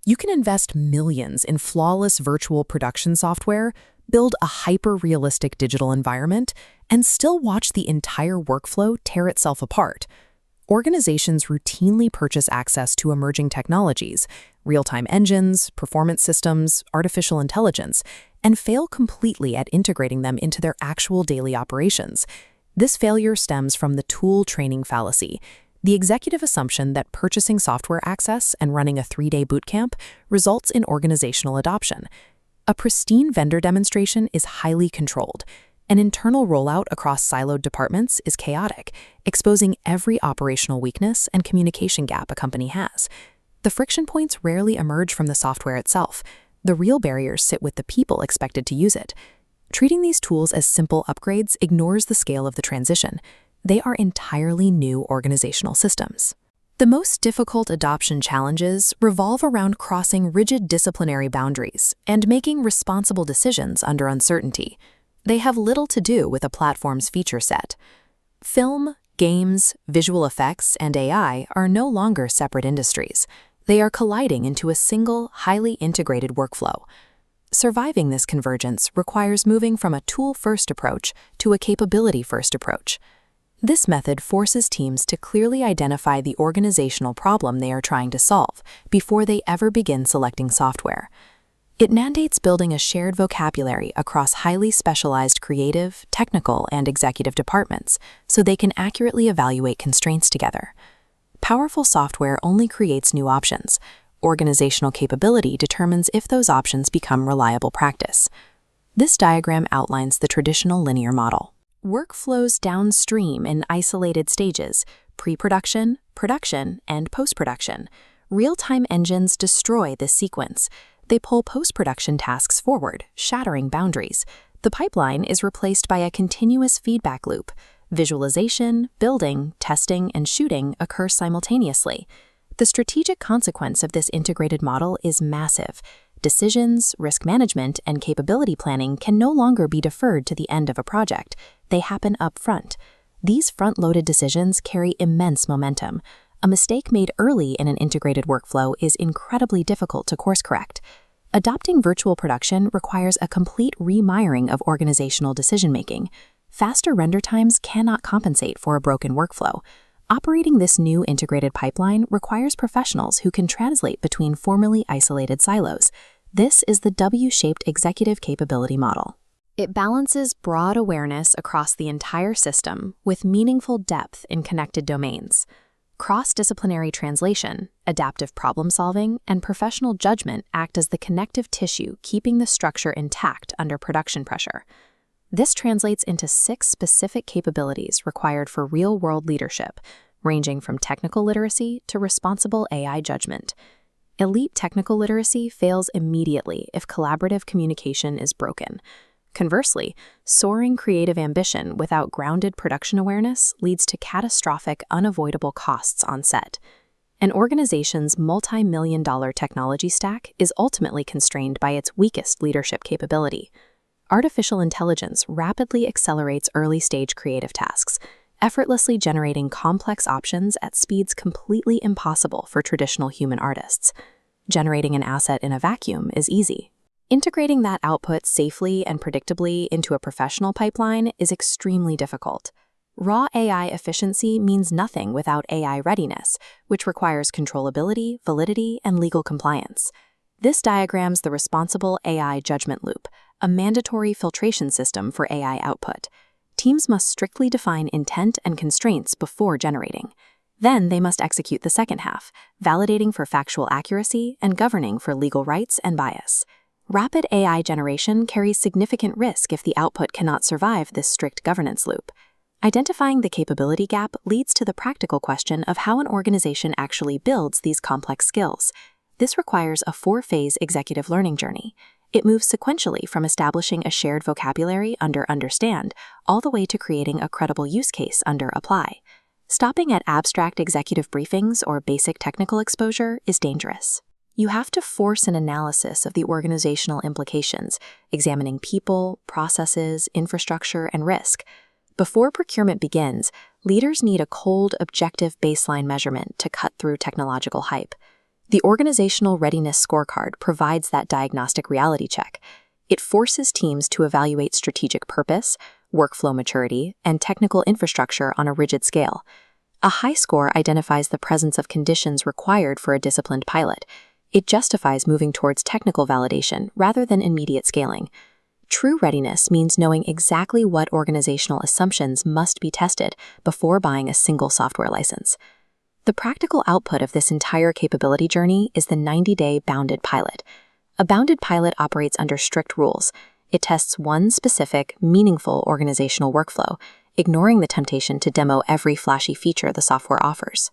You can invest millions in flawless virtual production software, build a hyper-realistic digital environment, and still watch the entire workflow tear itself apart. Organizations routinely purchase access to emerging technologies, real-time engines, performance systems, artificial intelligence, and fail completely at integrating them into their actual daily operations. This failure stems from the tool training fallacy, the executive assumption that purchasing software access and running a 3-day bootcamp results in organizational adoption. A pristine vendor demonstration is highly controlled. An internal rollout across siloed departments is chaotic, exposing every operational weakness and communication gap a company has. The friction points rarely emerge from the software itself. The real barriers sit with the people expected to use it. Treating these tools as simple upgrades ignores the scale of the transition. They are entirely new organizational systems. The most difficult adoption challenges revolve around crossing rigid disciplinary boundaries and making responsible decisions under uncertainty. They have little to do with a platform's feature set. Film, games, visual effects, and AI are no longer separate industries. They are colliding into a single, highly integrated workflow. Surviving this convergence requires moving from a tool-first approach to a capability-first approach. This method forces teams to clearly identify the organizational problem they are trying to solve before they ever begin selecting software. It mandates building a shared vocabulary across highly specialized creative, technical, and executive departments so they can accurately evaluate constraints together. Powerful software only creates new options. Organizational capability determines if those options become reliable practice. This diagram outlines the traditional linear model. Work flows downstream in isolated stages: pre-production, production, and post-production. Real-time engines destroy this sequence. They pull post-production tasks forward, shattering boundaries. The pipeline is replaced by a continuous feedback loop. Visualization, building, testing, and shooting occur simultaneously. The strategic consequence of this integrated model is massive. Decisions, risk management, and capability planning can no longer be deferred to the end of a project. They happen up front. These front-loaded decisions carry immense momentum. A mistake made early in an integrated workflow is incredibly difficult to course-correct. Adopting virtual production requires a complete remiring of organizational decision-making. Faster render times cannot compensate for a broken workflow. Operating this new integrated pipeline requires professionals who can translate between formerly isolated silos. This is the W-shaped executive capability model. It balances broad awareness across the entire system with meaningful depth in connected domains. Cross-disciplinary translation, adaptive problem-solving, and professional judgment act as the connective tissue keeping the structure intact under production pressure. This translates into 6 specific capabilities required for real-world leadership, ranging from technical literacy to responsible AI judgment. Elite technical literacy fails immediately if collaborative communication is broken. Conversely, soaring creative ambition without grounded production awareness leads to catastrophic, unavoidable costs on set. An organization's multi-million-dollar technology stack is ultimately constrained by its weakest leadership capability. Artificial intelligence rapidly accelerates early-stage creative tasks, effortlessly generating complex options at speeds completely impossible for traditional human artists. Generating an asset in a vacuum is easy. Integrating that output safely and predictably into a professional pipeline is extremely difficult. Raw AI efficiency means nothing without AI readiness, which requires controllability, validity, and legal compliance. This diagrams the responsible AI judgment loop, a mandatory filtration system for AI output. Teams must strictly define intent and constraints before generating. Then they must execute the second half, validating for factual accuracy and governing for legal rights and bias. Rapid AI generation carries significant risk if the output cannot survive this strict governance loop. Identifying the capability gap leads to the practical question of how an organization actually builds these complex skills. This requires a 4-phase executive learning journey. It moves sequentially from establishing a shared vocabulary under understand all the way to creating a credible use case under apply. Stopping at abstract executive briefings or basic technical exposure is dangerous. You have to force an analysis of the organizational implications, examining people, processes, infrastructure, and risk. Before procurement begins, leaders need a cold, objective baseline measurement to cut through technological hype. The Organizational Readiness Scorecard provides that diagnostic reality check. It forces teams to evaluate strategic purpose, workflow maturity, and technical infrastructure on a rigid scale. A high score identifies the presence of conditions required for a disciplined pilot. It justifies moving towards technical validation rather than immediate scaling. True readiness means knowing exactly what organizational assumptions must be tested before buying a single software license. The practical output of this entire capability journey is the 90-day bounded pilot. A bounded pilot operates under strict rules. It tests one specific, meaningful organizational workflow, ignoring the temptation to demo every flashy feature the software offers.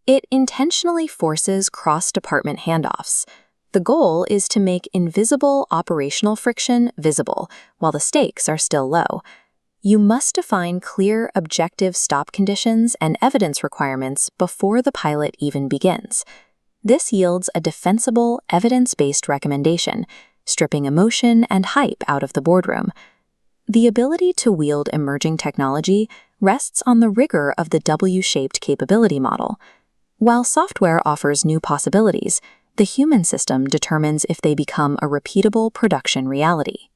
It intentionally forces cross-department handoffs. The goal is to make invisible operational friction visible, while the stakes are still low. You must define clear, objective stop conditions and evidence requirements before the pilot even begins. This yields a defensible, evidence-based recommendation, stripping emotion and hype out of the boardroom. The ability to wield emerging technology rests on the rigor of the W-shaped capability model. While software offers new possibilities, the human system determines if they become a repeatable production reality.